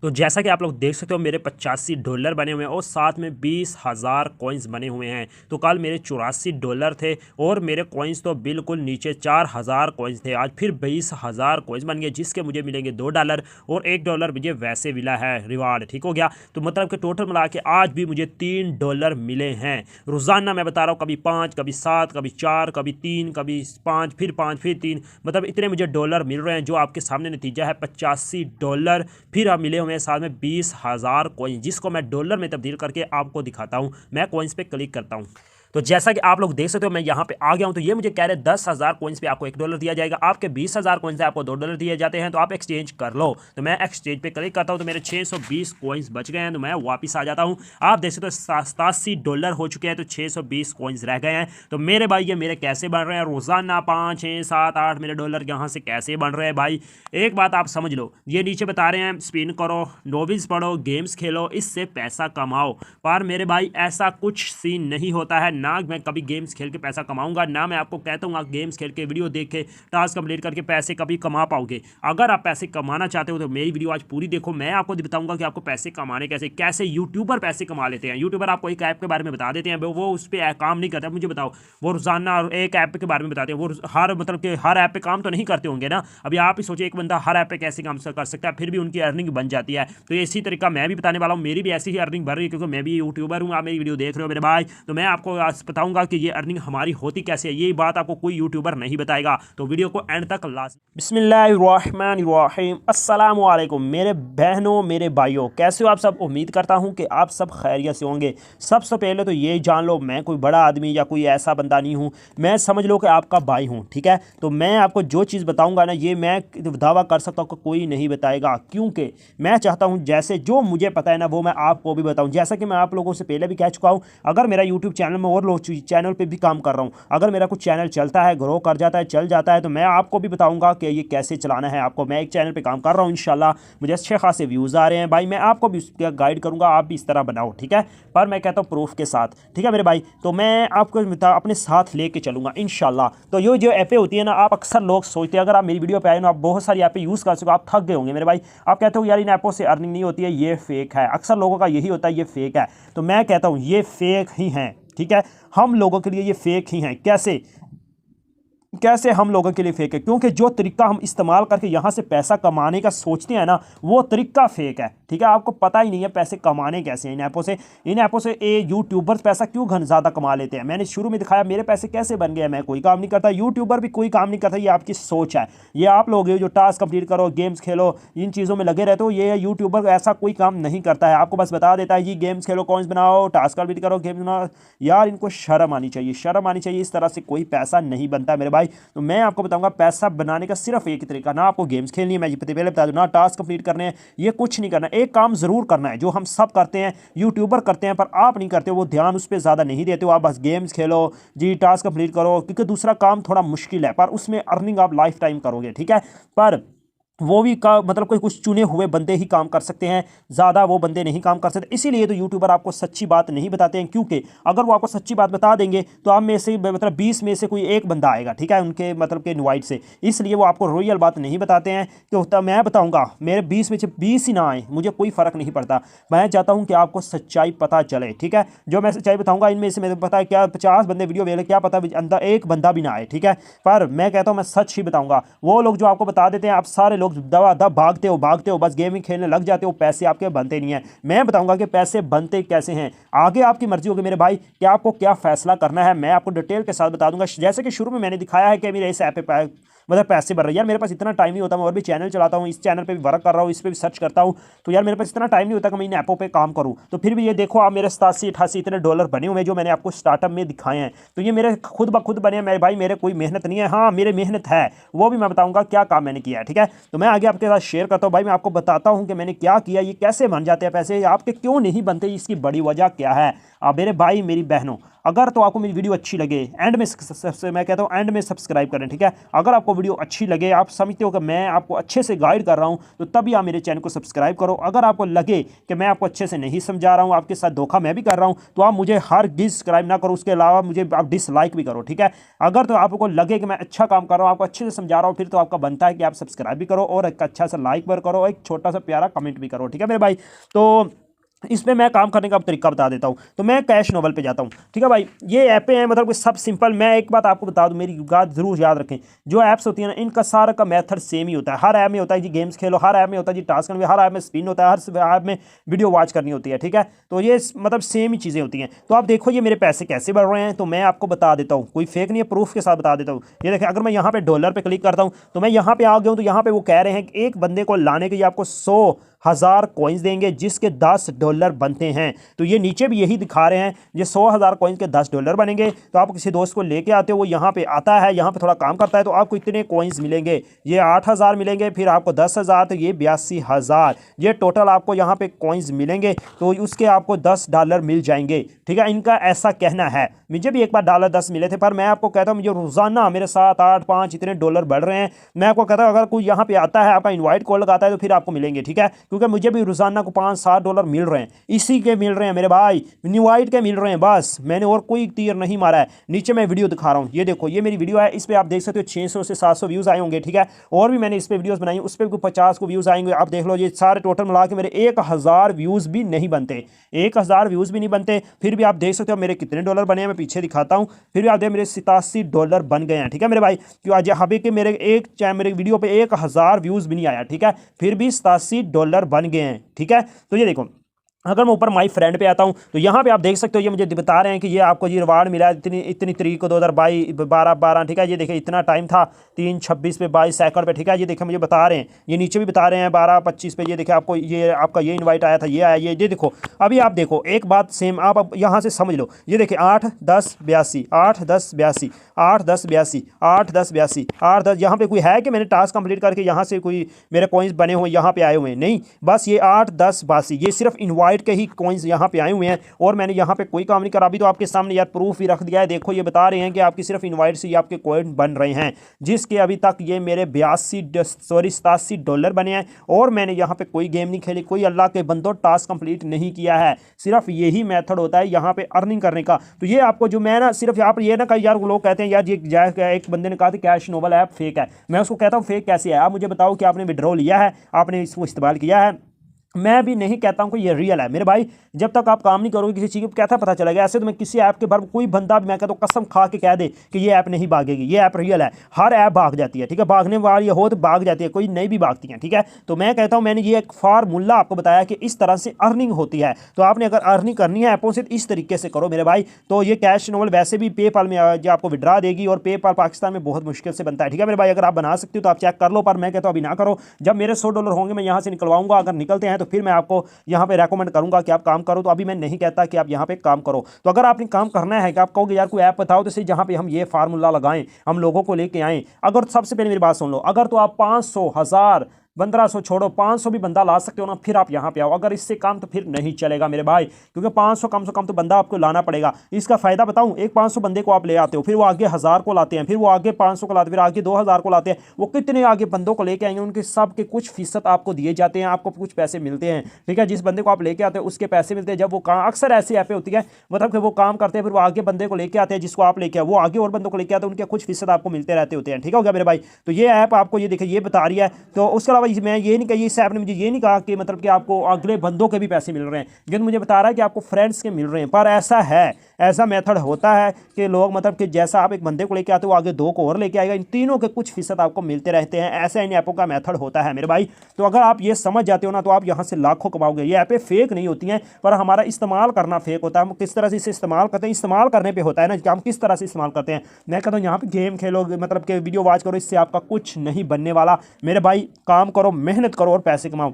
तो जैसा कि आप लोग देख सकते हो मेरे $85 बने हुए हैं और साथ में 20,000 कॉइन्स बने हुए हैं। तो कल मेरे $84 थे और मेरे कॉइन्स तो बिल्कुल नीचे 4,000 कॉइन्स थे। आज फिर 20,000 कॉइन्स बन गए जिसके मुझे मिलेंगे $2 और $1 मुझे वैसे मिला है रिवार्ड। ठीक हो गया। तो मतलब कि टोटल मिला के आज भी मुझे $3 मिले हैं। रोज़ाना मैं बता रहा हूँ, कभी 5, कभी 7, कभी 4, कभी 3, कभी 5, फिर 3, मतलब इतने मुझे डॉलर मिल रहे हैं जो आपके सामने नतीजा है $85। फिर अब मिले मेरे साथ में 20,000 कॉइन जिसको मैं डॉलर में तब्दील करके आपको दिखाता हूं। मैं कॉइन्स पे क्लिक करता हूं तो जैसा कि आप लोग देख सकते हो मैं यहाँ पे आ गया हूँ। तो ये मुझे कह रहे हैं 10,000 कॉइन्स पे आपको $1 दिया जाएगा, आपके 20,000 कॉइन्स पे आपको $2 दिए जाते हैं। तो आप एक्सचेंज कर लो। तो मैं एक्सचेंज पे क्लिक करता हूँ तो मेरे 620 कॉइन्स बच गए हैं। तो मैं वापस आ जाता हूँ। आप देख सकते हो $87 हो चुके हैं तो 620 कॉइन्स रह गए हैं। तो मेरे भाई ये मेरे कैसे बन रहे हैं रोजाना 5, 6, 7, 8 मेरे डॉलर यहाँ से कैसे बन रहे हैं भाई। एक बात आप समझ लो, ये नीचे बता रहे हैं स्पिन करो, नॉवेल्स पढ़ो, गेम्स खेलो, इससे पैसा कमाओ। पर मेरे भाई ऐसा कुछ सीन नहीं होता है। ना मैं कभी गेम्स खेल के पैसा कमाऊंगा, ना मैं आपको कहता हूँ आप गेम्स खेल के वीडियो देख के टास्क कंप्लीट करके पैसे कभी कमा पाओगे। अगर आप पैसे कमाना चाहते हो तो मेरी वीडियो आज पूरी देखो। मैं आपको बताऊंगा कि आपको पैसे कमाने कैसे यूट्यूबर पैसे कमा लेते हैं। यूट्यूबर आपको एक ऐप के बारे में बता देते हैं, वो उस पर काम नहीं करता। मुझे बताओ, वो रोजाना एक ऐप के बारे में बताते हैं। वो हर मतलब कि हर ऐप पे काम तो नहीं करते होंगे ना। अभी आप ही सोचिए एक बंदा हर ऐप पे कैसे काम कर सकता है, फिर भी उनकी अर्निंग बन जाती है। तो इसी तरीका मैं भी बताने वाला हूँ, मेरी भी ऐसी ही अर्निंग बढ़ रही है क्योंकि मैं भी यूट्यूबर हूँ। आप मेरी वीडियो देख रहे हो मेरे भाई, तो मैं आपको आज बताऊंगा कि ये अर्निंग हमारी होती कैसे है। ये बात आपको कोई यूट्यूबर नहीं बताएगा। तो वीडियो को एंड तक लास्ट। बिस्मिल्लाहिर्रहमानिर्रहीम, अस्सलाम वालेकुम मेरे बहनों मेरे भाइयों, कैसे हो आप सब। उम्मीद करता हूँ कि आप सब खैरियत से होंगे। सबसे पहले तो ये जान लो मैं कोई बड़ा आदमी या कोई ऐसा बंदा नहीं हूँ। मैं समझ लो कि आपका भाई हूँ, ठीक है। तो मैं आपको जो चीज़ बताऊँगा ना, ये मैं दावा कर सकता हूँ कि कोई नहीं बताएगा, क्योंकि मैं चाहता हूँ जैसे जो मुझे पता है ना वो मैं आपको भी बताऊँ। जैसा कि मैं आप लोगों से पहले भी कह चुका हूँ, अगर मेरा यूट्यूब चैनल में और लोग चैनल पे भी काम कर रहा हूँ, अगर मेरा कुछ चैनल चलता है, ग्रो कर जाता है, चल जाता है, तो मैं आपको भी बताऊंगा कि ये कैसे चलाना है आपको। मैं एक चैनल पे काम कर रहा हूँ, इंशाल्लाह मुझे अच्छे खासे व्यूज़ आ रहे हैं भाई। मैं आपको भी उसका गाइड करूँगा, आप भी इस तरह बनाओ, ठीक है। पर मैं कहता हूँ प्रूफ के साथ, ठीक है मेरे भाई। तो मैं आपको अपने साथ लेके चलूँगा इंशाल्लाह। तो ये जो ऐपें होती है ना, आप अक्सर लोग सोचते हैं, अगर आप मेरी वीडियो पे आए ना, आप बहुत सारी ऐपें यूज़ कर सको, आप थक गए होंगे मेरे भाई। आप कहते हो यार इन ऐपों से अर्निंग नहीं होती है, ये फेक है। अक्सर लोगों का यही होता है, ये फेक है। तो मैं कहता हूँ ये फेक ही हैं, ठीक है। हम लोगों के लिए ये फेक ही हैं। कैसे कैसे हम लोगों के लिए फेक है? क्योंकि जो तरीका हम इस्तेमाल करके यहाँ से पैसा कमाने का सोचते हैं ना, वो तरीका फेक है, ठीक है। आपको पता ही नहीं है पैसे कमाने कैसे हैं इन ऐपों से। इन ऐपों से यूट्यूबर्स पैसा क्यों ज़्यादा कमा लेते हैं। मैंने शुरू में दिखाया मेरे पैसे कैसे बन गए। मैं कोई काम नहीं करता, यूट्यूबर भी कोई काम नहीं करता। ये आपकी सोच है। ये आप लोग जो टास्क कंप्लीट करो, गेम्स खेलो, इन चीज़ों में लगे रहते हो, ये यूट्यूबर ऐसा कोई काम नहीं करता है। आपको बस बता देता है जी गेम्स खेलो, कॉइन्स बनाओ, टास्क कंप्लीट करो, गेम्स बनाओ। यार इनको शर्म आनी चाहिए, शर्म आनी चाहिए। इस तरह से कोई पैसा नहीं बनता मेरे भाई। तो मैं आपको बताऊंगा पैसा बनाने का सिर्फ एक ही तरीका। ना आपको गेम्स खेलनी है, मैं पहले बता दूं, ना टास्क कंप्लीट करने हैं, ये कुछ नहीं करना। एक काम जरूर करना है जो हम सब करते हैं, यूट्यूबर करते हैं, पर आप नहीं करते हो, वो ध्यान उस पर ज़्यादा नहीं देते हो। आप बस गेम्स खेलो जी, टास्क कंप्लीट करो, क्योंकि दूसरा काम थोड़ा मुश्किल है पर उसमें अर्निंग आप लाइफ टाइम करोगे, ठीक है। पर वो भी का मतलब कोई कुछ चुने हुए बंदे ही काम कर सकते हैं, ज़्यादा वो बंदे नहीं काम कर सकते। इसीलिए तो यूट्यूबर आपको सच्ची बात नहीं बताते हैं, क्योंकि अगर वो आपको सच्ची बात बता देंगे तो आप में से मतलब 20 में से कोई एक बंदा आएगा, ठीक है, उनके मतलब के इनवाइट से। इसलिए वो आपको रोयल बात नहीं बताते हैं कि मैं बताऊँगा मेरे 20 में से 20 ही ना आए, मुझे कोई फ़र्क नहीं पड़ता। मैं चाहता हूँ कि आपको सच्चाई पता चले, ठीक है। जो मैं सच्चाई बताऊँगा इनमें से मेरे पता है क्या 50 बंदे वीडियो देख, क्या पता अंदर एक बंदा भी ना आए, ठीक है। पर मैं कहता हूँ मैं सच ही बताऊँगा। वो लोग जो आपको बता देते हैं, आप सारे लोग दवा दब भागते हो, बस गेमिंग खेलने लग जाते हो, पैसे आपके बनते नहीं है। मैं बताऊंगा कि पैसे बनते कैसे हैं। आगे आपकी मर्जी होगी मेरे भाई कि आपको क्या फैसला करना है, मैं आपको डिटेल के साथ बता दूंगा। जैसे कि शुरू में मैंने दिखाया है कि मेरे इस ऐप पे मतलब पैसे बढ़ रहे हैं। यार मेरे पास इतना टाइम नहीं होता, मैं और भी चैनल चलाता हूँ, इस चैनल पे भी वर्क कर रहा हूँ, इस पर भी सर्च करता हूँ। तो यार मेरे पास इतना टाइम नहीं होता कि मैं इन ऐपों पे काम करूँ। तो फिर भी ये देखो आप मेरे 87-88 इतने डॉलर बने हुए जो मैंने आपको स्टार्टअप में दिखाए हैं। तो ये मेरे खुद ब खुद बने हैं मेरे भाई, मेरे कोई मेहनत नहीं है। हाँ मेरे मेहनत है, वो भी मैं बताऊँगा क्या काम मैंने किया है, ठीक है। तो मैं आगे आपके साथ शेयर करता हूँ भाई, मैं आपको बताता हूँ कि मैंने क्या किया, ये कैसे बन जाते हैं पैसे, आपके क्यों नहीं बनते, इसकी बड़ी वजह क्या है। मेरे भाई मेरी बहनों, अगर तो आपको मेरी वीडियो अच्छी लगे एंड में मैं कहता हूँ एंड में सब्सक्राइब करें, ठीक है। अगर आपको वीडियो अच्छी लगे, आप समझते हो कि मैं आपको अच्छे से गाइड कर रहा हूँ, तो तभी आप मेरे चैनल को सब्सक्राइब करो। अगर आपको लगे कि मैं आपको अच्छे से नहीं समझा रहा हूँ, आपके साथ धोखा मैं भी कर रहा हूँ, तो आप मुझे हर सब्सक्राइब ना करो, उसके अलावा मुझे आप डिसलाइक भी करो, ठीक है। अगर तो आपको लगे कि मैं अच्छा काम कर रहा हूँ, आपको अच्छे से समझा रहा हूँ, फिर तो आपका बनता है कि आप सब्सक्राइब भी करो और एक अच्छा सा लाइक भी करो, एक छोटा सा प्यारा कमेंट भी करो, ठीक है मेरे भाई। तो इस पे मैं काम करने का तरीका बता देता हूँ। तो मैं कैश नोबल पे जाता हूँ, ठीक है भाई। ये ऐपें हैं मतलब कि सब सिंपल। मैं एक बात आपको बता दूँ, मेरी बात जरूर याद रखें, जो ऐप्स होती है ना, इनका सारा का मेथड सेम ही होता है। हर ऐप में होता है जी गेम्स खेलो, हर ऐप में होता है जी टास्क करनी, हर ऐप में स्पिन होता है, हर ऐप में वीडियो वॉच करनी होती है, ठीक है। तो ये मतलब सेम ही चीज़ें होती हैं। तो आप देखो ये मेरे पैसे कैसे बढ़ रहे हैं, तो मैं आपको बता देता हूँ, कोई फेक नहीं है, प्रूफ के साथ बता देता हूँ। ये देखिए, अगर मैं यहाँ पे डॉलर पे क्लिक करता हूँ तो मैं यहाँ पे आ गया हूँ। तो यहाँ पे वो कह रहे हैं कि एक बंदे को लाने के लिए आपको 100,000 कॉइन्स देंगे, जिसके $10 बनते हैं। तो ये नीचे भी यही दिखा रहे हैं, ये 100,000 कॉइन्स के $10 बनेंगे। तो आप किसी दोस्त को लेके आते हो, वो यहाँ पे आता है, यहाँ पे थोड़ा काम करता है, तो आपको इतने कॉइन्स मिलेंगे। ये 8,000 मिलेंगे, फिर आपको 10,000, तो ये 82,000, ये टोटल आपको यहाँ पे कॉइन्स मिलेंगे। तो उसके आपको $10 मिल जाएंगे, ठीक है। इनका ऐसा कहना है। मुझे भी एक बार $10 मिले थे, पर मैं आपको कहता हूँ मुझे रोजाना मेरे 7, 8, 5 इतने डॉलर बढ़ रहे हैं। मैं आपको कहता हूँ अगर कोई यहाँ पे आता है, आपका इन्वाइट कॉल लगाता है, तो फिर आपको मिलेंगे, ठीक है। क्योंकि मुझे भी रोजाना को $5-7 मिल रहे हैं, इसी के मिल रहे हैं मेरे भाई, इनवाइट के मिल रहे हैं, बस। मैंने और कोई तीर नहीं मारा है। नीचे मैं वीडियो दिखा रहा हूँ, ये देखो, ये मेरी वीडियो है। इस पर आप देख सकते हो 600 से 700 व्यूज आए होंगे, ठीक है। और भी मैंने इस पर वीडियोस बनाई, उस पर 50 को व्यूज आएंगे। आप देख लो, ये सारे टोटल मिला के मेरे 1,000 व्यूज भी नहीं बनते, 1,000 व्यूज भी नहीं बनते। फिर भी आप देख सकते हो मेरे कितने डॉलर बने हैं। मैं पीछे दिखाता हूँ, फिर भी आप देख मेरे $87 बन गए हैं, ठीक है मेरे भाई। क्यों आज यहाँ पे कि मेरे वीडियो पे 1,000 व्यूज भी नहीं आया, ठीक है, फिर भी $87 बन गए हैं, ठीक है। तो ये देखो, अगर मैं ऊपर माई फ्रेंड पे आता हूँ तो यहाँ पे आप देख सकते हो, ये मुझे बता रहे हैं कि ये आपको ये रिवार्ड मिला है इतनी इतनी तारीख को 2012, ठीक है। ये देखिए इतना टाइम था 3:26 पे 22 सेकंड पे, ठीक है। ये देखिए मुझे बता रहे हैं, ये नीचे भी बता रहे हैं 12:25 पे। ये देखिए आपको ये आपका ये इन्वाइट आया था, ये आया, ये देखो। अभी आप देखो एक बात सेम, आप अब यहाँ से समझ लो। ये देखिए 8-10-82, 8-10-82, 8-10-82, 8-10-82, 8-10। यहाँ पे कोई है कि मैंने टास्क कंप्लीट करके यहाँ से कोई मेरे कॉइन्स बने हुए यहाँ पे आए हुए हैं? नहीं, बस ये 8-10-82, ये सिर्फ इन्वाइट के ही कॉइन्स यहाँ पे आए हुए हैं, और मैंने यहाँ पे कोई काम नहीं करा। अभी तो आपके सामने यार प्रूफ भी रख दिया है। देखो ये बता रहे हैं कि आपकी सिर्फ इनवाइट से ही आपके कॉइन बन रहे हैं, जिसके अभी तक ये मेरे $87 बने हैं। और मैंने यहाँ पे कोई गेम नहीं खेली, कोई अल्लाह के बंदों टास्क कंप्लीट नहीं किया है। सिर्फ यही मेथड होता है यहाँ पे अर्निंग करने का। तो ये आपको जो मैं ना सिर्फ यहाँ पर ये ना कई यार लोग कहते हैं यार ये एक बंदे ने कहा था कैश नोबल ऐप फेक है। मैं उसको कहता हूँ फेक कैसे है? आप मुझे बताओ कि आपने विड्रॉ लिया है, आपने इसको इस्तेमाल किया है? मैं भी नहीं कहता हूं कि ये रियल है मेरे भाई। जब तक आप काम नहीं करोगे किसी चीज़ को कैसा पता चलेगा? ऐसे तो मैं किसी ऐप के बारे में कोई बंदा भी मैं कहता हूँ कसम खा के कह दे कि ये ऐप नहीं भागेगी, ये ऐप रियल है। हर ऐप भाग जाती है, ठीक है। भागने वाली हो तो भाग जाती है, कोई नहीं भी भागती है, ठीक है। तो मैं कहता हूँ मैंने ये एक फार्मूला आपको बताया कि इस तरह से अर्निंग होती है। तो आपने अगर अर्निंग करनी है ऐपों से तो इस तरीके से करो मेरे भाई। तो ये कैश नोबल वैसे भी पेपाल में जो आपको विड्रा देगी, और पेपाल पाकिस्तान में बहुत मुश्किल से बनता है, ठीक है मेरे भाई। अगर आप बना सकते हो तो आप चेक कर लो, पर मैं कहता हूँ अभी ना करो। जब मेरे $100 होंगे मैं यहाँ से निकलवाऊंगा। अगर निकलते हैं तो फिर मैं आपको यहाँ पे रेकमेंड करूंगा कि आप काम करो। तो अभी मैं नहीं कहता कि आप यहाँ पे काम करो। तो अगर आपने काम करना है कि आप कहोगे यार कोई ऐप बताओ तो सही जहाँ पे हम ये फार्मूला लगाएं, हम लोगों को लेके आएं। अगर सबसे पहले मेरी बात सुन लो, अगर तो आप 500, 1000, 1500 छोड़ो, 500 भी बंदा ला सकते हो ना, फिर आप यहाँ पे आओ। अगर इससे कम तो फिर नहीं चलेगा मेरे भाई, क्योंकि 500 कम से कम तो बंदा आपको लाना पड़ेगा। इसका फायदा बताऊं, एक 500 बंदे को आप ले आते हो, फिर वो आगे 1000 को लाते हैं, फिर वो आगे 500 को लाते हैं, फिर आगे 2000 को लाते हैं। वो कितने आगे बंदों को लेके आएंगे, उनके सब के कुछ फीसद आपको दिए जाते हैं, आपको कुछ पैसे मिलते हैं, ठीक है। जिस बंदे को आप लेके आते हैं उसके पैसे मिलते हैं। जब वो काम, अक्सर ऐसी ऐपें होती है मतलब कि वो काम करते हैं, फिर वो आगे बंदे को लेके आते हैं, जिसको आप लेके आओ, वो आगे और बंदों को लेके आते हैं, उनके कुछ फीसद आपको मिलते रहते होते हैं, ठीक हो गया मेरे भाई। तो ये ऐप आपको ये देखिए ये बता रही है। तो उसके अलावा मैं ये नहीं कही, इस ऐप ने मुझे ये नहीं कहा कि मतलब कि आपको अगले बंदों के भी पैसे मिल रहे हैं, लेकिन मुझे बता रहा है कि आपको फ्रेंड्स के मिल रहे हैं। पर ऐसा है, ऐसा मेथड होता है कि लोग मतलब कि जैसा आप एक बंदे को लेके आते हो, आगे 2 को और लेके आएगा, इन तीनों के कुछ फीसद आपको मिलते रहते हैं। ऐसा इन ऐपों का मेथड होता है मेरे भाई। तो अगर आप ये समझ जाते हो ना, तो आप यहाँ से लाखों कमाओगे। ये ऐपें फेक नहीं होती हैं, पर हमारा इस्तेमाल करना फेक होता है। हम किस तरह से इसे इस्तेमाल करते हैं, इस्तेमाल करने पर होता है ना कि हम किस तरह से इस्तेमाल करते हैं। मैं कहता हूँ यहाँ पर गेम खेलो, मतलब कि वीडियो वॉच करो, इससे आपका कुछ नहीं बनने वाला मेरे भाई। काम करो, मेहनत करो और पैसे कमाओ।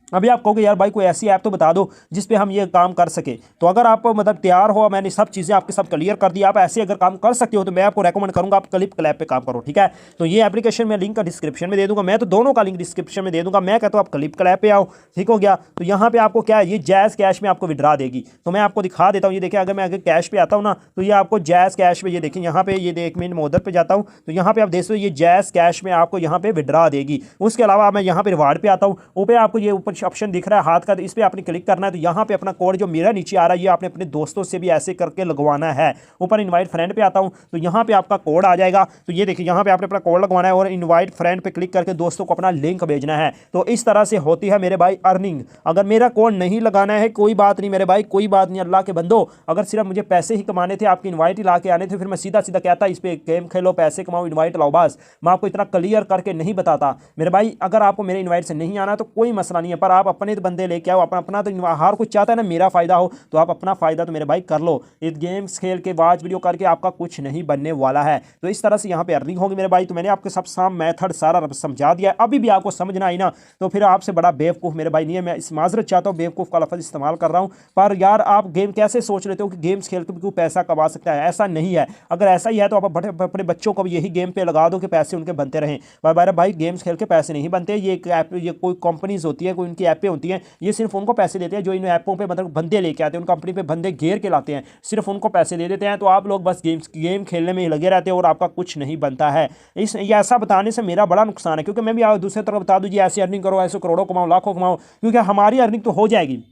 अभी आप कहोगे यार भाई कोई ऐसी ऐप तो बता दो जिस पे हम ये काम कर सके। तो अगर आप मतलब तैयार हो, मैंने सब चीज़ें आपके सब क्लियर कर दी, आप ऐसे अगर काम कर सकते हो तो मैं आपको रेकमेंड करूंगा आप क्लिप क्लैप पे काम करो, ठीक है। तो ये एप्लीकेशन मैं लिंक का डिस्क्रिप्शन में दे दूंगा, मैं तो दोनों का लिंक डिस्क्रिप्शन में दे दूंगा। मैं कहता हूँ आप क्लिप क्लैप पे आओ, ठीक हो गया। तो यहाँ पे आपको क्या है, ये जैज़ कैश में आपको विड्रा देगी। तो मैं आपको दिखा देता हूँ, ये देखिए अगर मैं अगर कैश पे आता हूँ ना तो ये आपको जैज़ कैश पे, ये देखिए यहाँ पे, ये देख मैं उधर पे जाता हूँ तो यहाँ पे आप देख सकते हो ये जैज़ कैश में आपको यहाँ पे विड्रा देगी। उसके अलावा मैं यहाँ पे रिवार्ड पे आता हूँ, ऊपर आपको ये ऊपर ऑप्शन दिख रहा है हाथ का, तो इस पर आपने क्लिक करना है। तो यहाँ पे अपना कोड जो मेरा नीचे आ रहा है ये आपने अपने दोस्तों से भी ऐसे करके लगवाना है। ऊपर इनवाइट फ्रेंड पे आता हूँ तो यहाँ पे आपका कोड आ जाएगा। तो ये देखिए यहाँ पे आपने अपना कोड लगवाना है और इनवाइट फ्रेंड पे क्लिक करके दोस्तों को अपना लिंक भेजना है। तो इस तरह से होती है मेरे भाई अर्निंग। अगर मेरा कोड नहीं लगाना है कोई बात नहीं मेरे भाई, कोई बात नहीं, अल्लाह के बंदो, अगर सिर्फ मुझे पैसे ही कमाने थे, आपकी इनवाइट ही ला के आने थे, फिर मैं सीधा सीधा कहता इस पे गेम खेलो, पैसे कमाओ, इनवाइट लाओ, बस मैं आपको इतना क्लियर करके नहीं बताता मेरे भाई। अगर आपको मेरे इनवाइट से नहीं आना तो कोई मसला नहीं है, पर आप अपने बंदे लेके आओ, अपना तो हर कोई चाहता है ना मेरा फायदा हो, तो आप अपना फायदा तो मेरे भाई कर लो। इस गेम्स खेल के वाच वीडियो करके आपका कुछ नहीं बनने वाला है। तो इस तरह से यहाँ पे अर्निंग होगी मेरे भाई। तो मैंने आपके सब साम मेथड सारा समझा दिया है, अभी भी आपको समझ ना आई ना तो फिर आपसे बड़ा बेवकूफ़ मेरे भाई नहीं है। मैं इस माजरत चाहता हूँ, बेवकूफ़ का लफ्ज़ इस्तेमाल कर रहा हूँ, पर यार आप गेम कैसे सोच लेते हो कि गेम्स खेल के भी कोई पैसा कमा सकता है, ऐसा नहीं है। अगर ऐसा ही है तो आप अपने बच्चों को भी यही गेम पे लगा दो कि पैसे उनके बनते रहें। भाई गेम्स खेल के पैसे नहीं बनते, ये एक ऐप, ये कोई कंपनीज होती है, कोई उनकी ऐपें होती हैं, ये सिर्फ उनको पैसे देते हैं जो इन ऐपों पे मतलब बंदे लेके आते हैं, उन कंपनी पे बंदे घेर के लाते हैं, सिर्फ उनको पैसे दे देते हैं। तो आप लोग बस गेम खेलने में ही लगे रहते हैं और आपका कुछ नहीं बनता है। ये ऐसा बताने से मेरा बड़ा नुकसान है, क्योंकि मैं भी दूसरी तरफ बता दूँ जी ऐसे अर्निंग करो, ऐसे करोड़ों कमाओ, लाखों कमाओ, क्योंकि हमारी अर्निंग तो हो जाएगी,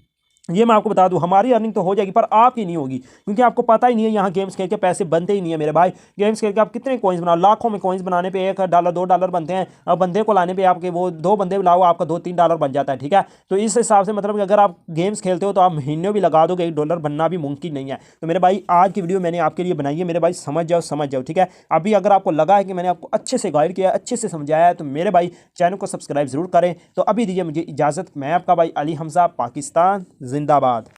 ये मैं आपको बता दूं हमारी अर्निंग तो हो जाएगी, पर आपकी नहीं होगी, क्योंकि आपको पता ही नहीं है यहाँ गेम्स खेल के पैसे बनते ही नहीं है मेरे भाई। गेम्स खेल के आप कितने कॉइन्स बनाओ, लाखों में कॉइन्स बनाने पे $1 $2 बनते हैं, अब बंदे को लाने पे आपके वो 2 बंदे लाओ आपका $2-3 बन जाता है, ठीक है। तो इस हिसाब से मतलब कि अगर आप गेम्स खेलते हो तो आप महीने भी लगा दोगे, $1 बनना भी मुमकिन नहीं है। तो मेरे भाई आज की वीडियो मैंने आपके लिए बनाई है मेरे भाई, समझ जाओ, ठीक है। अभी अगर आपको लगा है कि मैंने आपको अच्छे से गाइड किया, अच्छे से समझाया है, तो मेरे भाई चैनल को सब्सक्राइब जरूर करें। तो अभी दीजिए मुझे इजाज़त, मैं आपका भाई अली हमजा, पाकिस्तान जिंदाबाद।